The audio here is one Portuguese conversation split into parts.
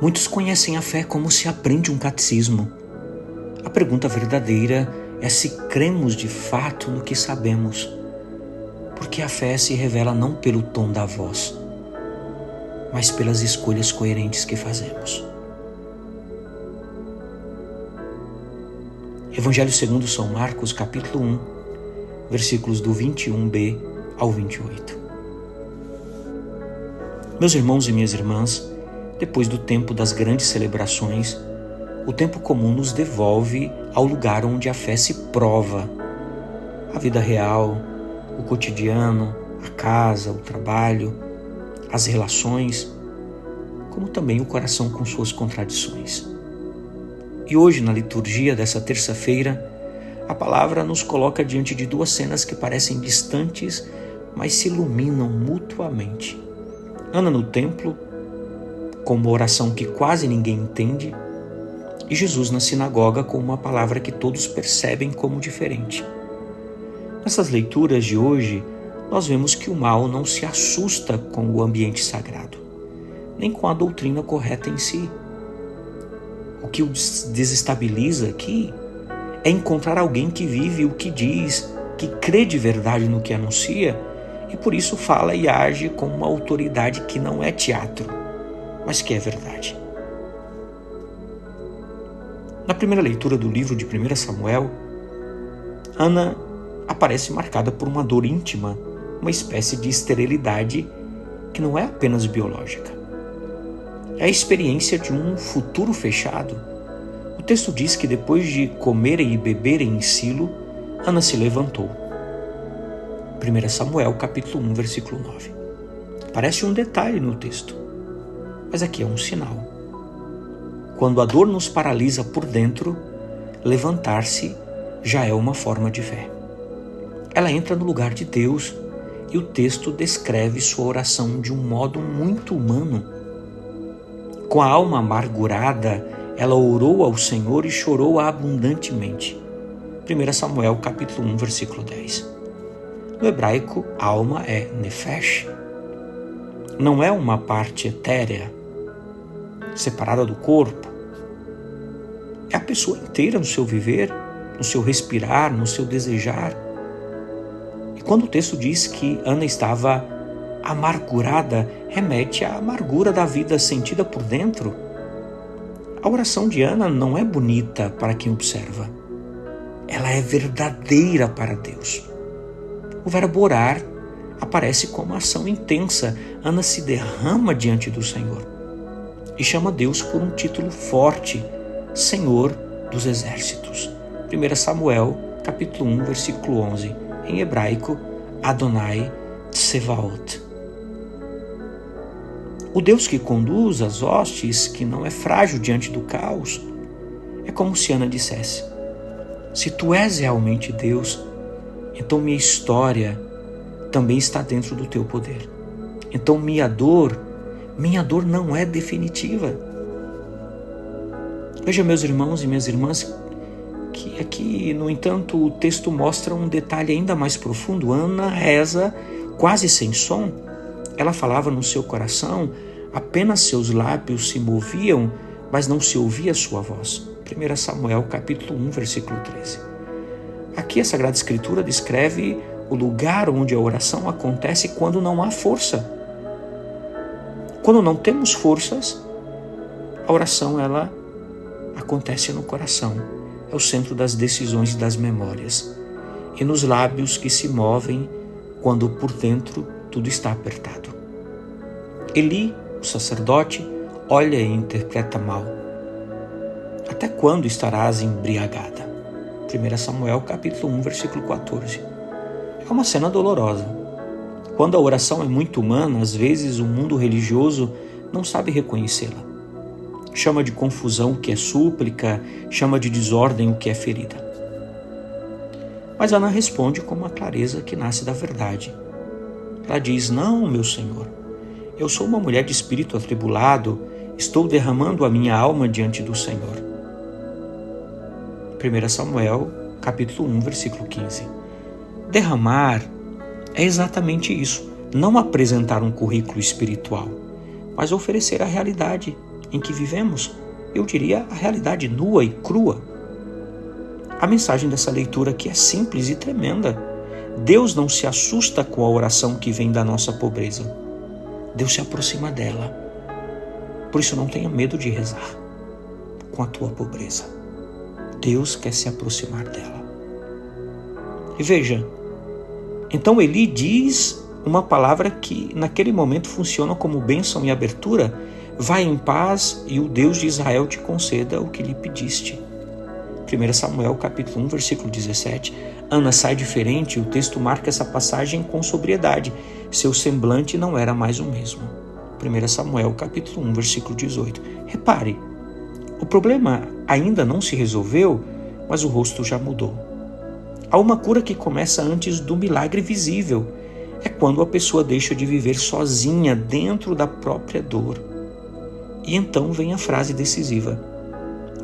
Muitos conhecem a fé como se aprende um catecismo. A pergunta verdadeira é se cremos de fato no que sabemos, porque a fé se revela não pelo tom da voz, mas pelas escolhas coerentes que fazemos. Evangelho segundo São Marcos, capítulo 1, versículos do 21b ao 28. Meus irmãos e minhas irmãs, depois do tempo das grandes celebrações, o tempo comum nos devolve ao lugar onde a fé se prova. A vida real, o cotidiano, a casa, o trabalho, as relações, como também o coração com suas contradições. E hoje, na liturgia dessa terça-feira, a palavra nos coloca diante de duas cenas que parecem distantes, mas se iluminam mutuamente. Ana no templo, com uma oração que quase ninguém entende, e Jesus na sinagoga com uma palavra que todos percebem como diferente. Nessas leituras de hoje, nós vemos que o mal não se assusta com o ambiente sagrado, nem com a doutrina correta em si. O que o desestabiliza aqui é encontrar alguém que vive o que diz, que crê de verdade no que anuncia e por isso fala e age com uma autoridade que não é teatro, mas que é verdade. Na primeira leitura do livro de 1 Samuel, Ana aparece marcada por uma dor íntima, uma espécie de esterilidade que não é apenas biológica. É a experiência de um futuro fechado. O texto diz que depois de comerem e beberem em Silo, Ana se levantou. 1 Samuel, capítulo 1, versículo 9. Parece um detalhe no texto, mas aqui é um sinal. Quando a dor nos paralisa por dentro, levantar-se já é uma forma de fé. Ela entra no lugar de Deus e o texto descreve sua oração de um modo muito humano. Com a alma amargurada, ela orou ao Senhor e chorou abundantemente. 1 Samuel, capítulo 1, versículo 10. No hebraico, alma é nefesh. Não é uma parte etérea, separada do corpo. É a pessoa inteira no seu viver, no seu respirar, no seu desejar. E quando o texto diz que Ana estava amargurada, remete à amargura da vida sentida por dentro. A oração de Ana não é bonita para quem observa. Ela é verdadeira para Deus. O verbo orar aparece como ação intensa. Ana se derrama diante do Senhor e chama Deus por um título forte, Senhor dos Exércitos. 1 Samuel, capítulo 1, versículo 11. Em hebraico, Adonai Tsevaot. O Deus que conduz as hostes, que não é frágil diante do caos, é como se Ana dissesse: se tu és realmente Deus, então minha história também está dentro do teu poder. Então minha dor não é definitiva. Veja, meus irmãos e minhas irmãs, que aqui, no entanto, o texto mostra um detalhe ainda mais profundo. Ana reza quase sem som. Ela falava no seu coração, apenas seus lábios se moviam, mas não se ouvia sua voz. 1 Samuel, capítulo 1, versículo 13. Aqui a Sagrada Escritura descreve o lugar onde a oração acontece quando não há força. Quando não temos forças, a oração ela acontece no coração. É o centro das decisões e das memórias. E nos lábios que se movem quando por dentro tudo está apertado. Eli, o sacerdote, olha e interpreta mal. Até quando estarás embriagada? 1 Samuel, capítulo 1, versículo 14. É uma cena dolorosa. Quando a oração é muito humana, às vezes o mundo religioso não sabe reconhecê-la. Chama de confusão o que é súplica, chama de desordem o que é ferida. Mas Ana responde com uma clareza que nasce da verdade. Ela diz: não, meu Senhor, eu sou uma mulher de espírito atribulado, estou derramando a minha alma diante do Senhor. 1 Samuel, capítulo 1, versículo 15. Derramar é exatamente isso, não apresentar um currículo espiritual, mas oferecer a realidade, em que vivemos, eu diria a realidade nua e crua. A mensagem dessa leitura aqui é simples e tremenda. Deus não se assusta com a oração que vem da nossa pobreza. Deus se aproxima dela. Por isso não tenha medo de rezar com a tua pobreza. Deus quer se aproximar dela. E veja, então Eli diz uma palavra que naquele momento funciona como bênção e abertura: vai em paz e o Deus de Israel te conceda o que lhe pediste. 1 Samuel capítulo 1, versículo 17. Ana sai diferente e o texto marca essa passagem com sobriedade. Seu semblante não era mais o mesmo. 1 Samuel capítulo 1, versículo 18. Repare, o problema ainda não se resolveu, mas o rosto já mudou. Há uma cura que começa antes do milagre visível. É quando a pessoa deixa de viver sozinha dentro da própria dor. E então vem a frase decisiva: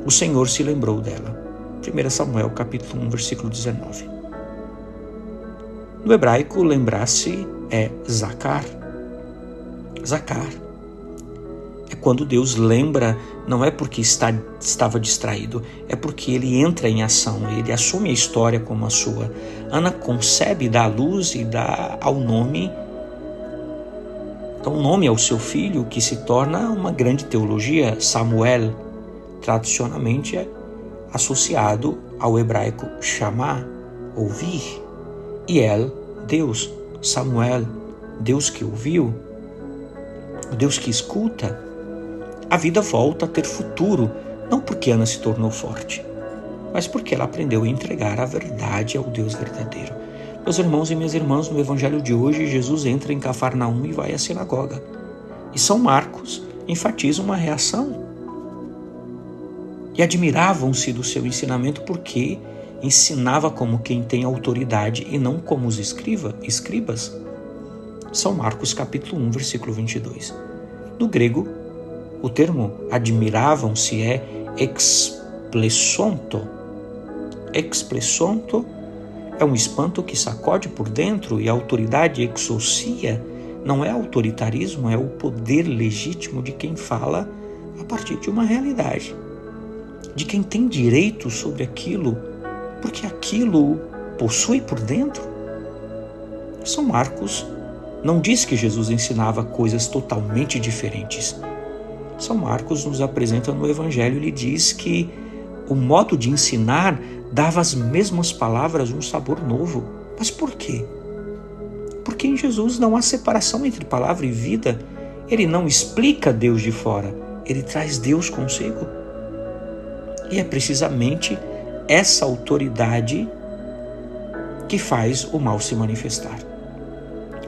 o Senhor se lembrou dela. 1 Samuel capítulo 1, versículo 19. No hebraico, lembrar-se é zakar. Zakar é quando Deus lembra, não é porque estava distraído, é porque ele entra em ação, ele assume a história como a sua. Ana concebe, dá à luz e dá ao nome, dá um nome ao seu filho, que se torna uma grande teologia, Samuel, tradicionalmente associado ao hebraico chamar, ouvir, e El, Deus, Samuel, Deus que ouviu, o Deus que escuta. A vida volta a ter futuro, não porque Ana se tornou forte, mas porque ela aprendeu a entregar a verdade ao Deus verdadeiro. Meus irmãos e minhas irmãs, no evangelho de hoje, Jesus entra em Cafarnaum e vai à sinagoga. E São Marcos enfatiza uma reação. E admiravam-se do seu ensinamento porque ensinava como quem tem autoridade e não como os escribas. São Marcos capítulo 1, versículo 22. No grego, o termo admiravam-se é explesonto. Explesonto é um espanto que sacode por dentro, e a autoridade exousia não é autoritarismo, é o poder legítimo de quem fala a partir de uma realidade, de quem tem direito sobre aquilo, porque aquilo possui por dentro. São Marcos não diz que Jesus ensinava coisas totalmente diferentes. São Marcos nos apresenta no Evangelho e lhe diz que o modo de ensinar dava às mesmas palavras um sabor novo. Mas por quê? Porque em Jesus não há separação entre palavra e vida. Ele não explica Deus de fora, ele traz Deus consigo. E é precisamente essa autoridade que faz o mal se manifestar.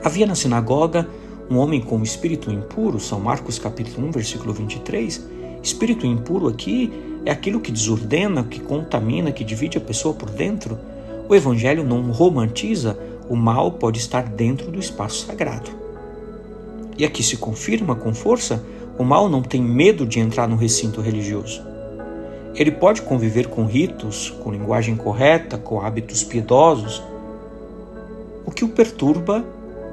Havia na sinagoga um homem com espírito impuro, São Marcos capítulo 1, versículo 23. Espírito impuro aqui é aquilo que desordena, que contamina, que divide a pessoa por dentro. O Evangelho não romantiza, o mal pode estar dentro do espaço sagrado. E aqui se confirma com força, o mal não tem medo de entrar no recinto religioso. Ele pode conviver com ritos, com linguagem correta, com hábitos piedosos. O que o perturba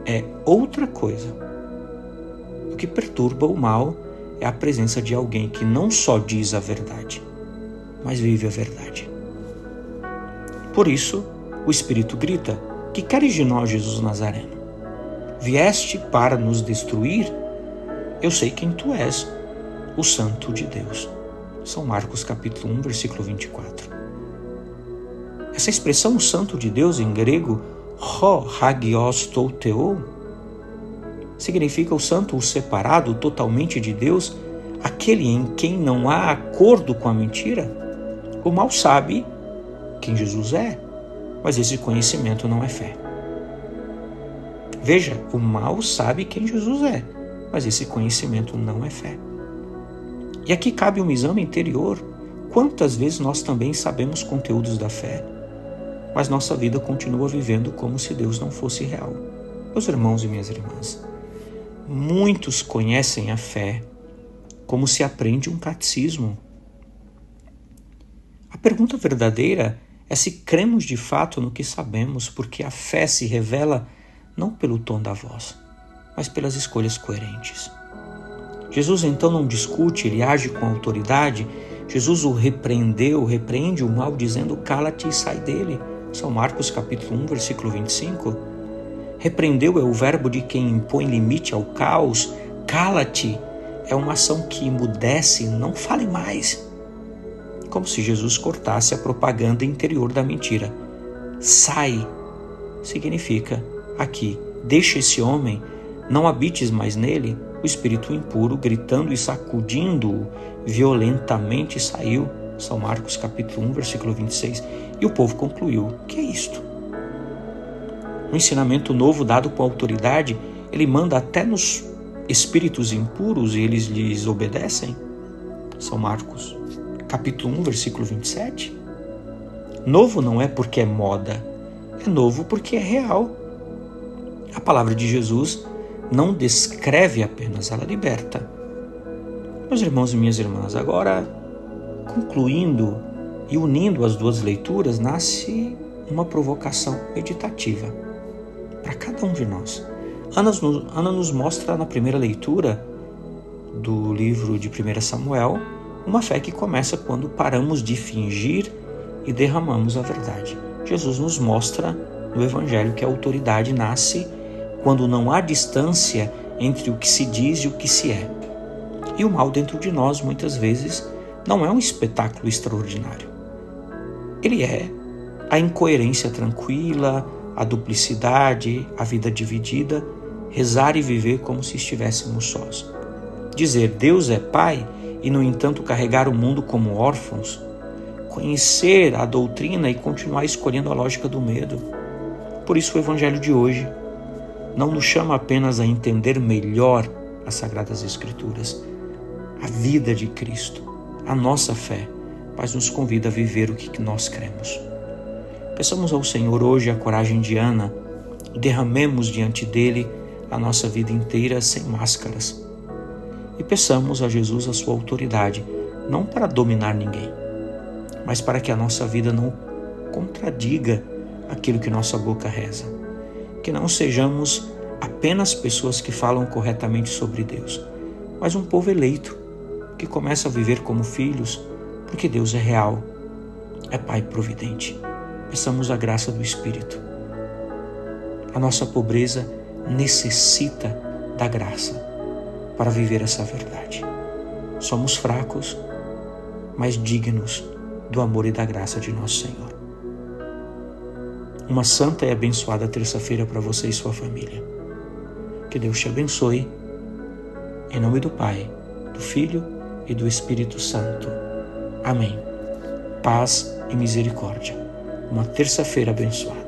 é outra coisa. O que perturba o mal é a presença de alguém que não só diz a verdade, mas vive a verdade. Por isso, o Espírito grita: que queres de nós, Jesus Nazareno? Vieste para nos destruir? Eu sei quem tu és, o Santo de Deus. São Marcos capítulo 1, versículo 24. Essa expressão, o Santo de Deus, em grego, ho hagios touteo, significa o santo, o separado totalmente de Deus, aquele em quem não há acordo com a mentira. O mal sabe quem Jesus é, mas esse conhecimento não é fé. Veja, o mal sabe quem Jesus é, mas esse conhecimento não é fé. E aqui cabe um exame interior. Quantas vezes nós também sabemos conteúdos da fé, mas nossa vida continua vivendo como se Deus não fosse real? Meus irmãos e minhas irmãs, muitos conhecem a fé como se aprende um catecismo. A pergunta verdadeira é se cremos de fato no que sabemos, porque a fé se revela não pelo tom da voz, mas pelas escolhas coerentes. Jesus então não discute, ele age com autoridade. Jesus o repreende o mal, dizendo: cala-te e sai dele. São Marcos capítulo 1, versículo 25. Repreendeu é o verbo de quem impõe limite ao caos. Cala-te é uma ação que emudece, não fale mais. Como se Jesus cortasse a propaganda interior da mentira. Sai significa aqui, deixa esse homem, não habites mais nele. O espírito impuro, gritando e sacudindo-o violentamente, saiu. São Marcos capítulo 1, versículo 26. E o povo concluiu: que é isto? Um ensinamento novo dado com autoridade, ele manda até nos espíritos impuros e eles lhes obedecem. São Marcos capítulo 1, versículo 27. Novo não é porque é moda, é novo porque é real. A palavra de Jesus não descreve apenas, ela liberta. Meus irmãos e minhas irmãs, agora, concluindo e unindo as duas leituras, nasce uma provocação meditativa para cada um de nós. Ana nos mostra na primeira leitura do livro de 1 Samuel uma fé que começa quando paramos de fingir e derramamos a verdade. Jesus nos mostra no Evangelho que a autoridade nasce quando não há distância entre o que se diz e o que se é. E o mal dentro de nós, muitas vezes, não é um espetáculo extraordinário. Ele é a incoerência tranquila, a duplicidade, a vida dividida, rezar e viver como se estivéssemos sós. Dizer Deus é Pai e, no entanto, carregar o mundo como órfãos. Conhecer a doutrina e continuar escolhendo a lógica do medo. Por isso o Evangelho de hoje não nos chama apenas a entender melhor as Sagradas Escrituras, a vida de Cristo, a nossa fé, mas nos convida a viver o que nós cremos. Peçamos ao Senhor hoje a coragem de Ana e derramemos diante dele a nossa vida inteira sem máscaras. E peçamos a Jesus a sua autoridade, não para dominar ninguém, mas para que a nossa vida não contradiga aquilo que nossa boca reza. Que não sejamos apenas pessoas que falam corretamente sobre Deus, mas um povo eleito, que começa a viver como filhos, porque Deus é real, é Pai providente. Peçamos a graça do Espírito. A nossa pobreza necessita da graça para viver essa verdade. Somos fracos, mas dignos do amor e da graça de nosso Senhor. Uma santa e abençoada terça-feira para você e sua família. Que Deus te abençoe. Em nome do Pai, do Filho e do Espírito Santo. Amém. Paz e misericórdia. Uma terça-feira abençoada.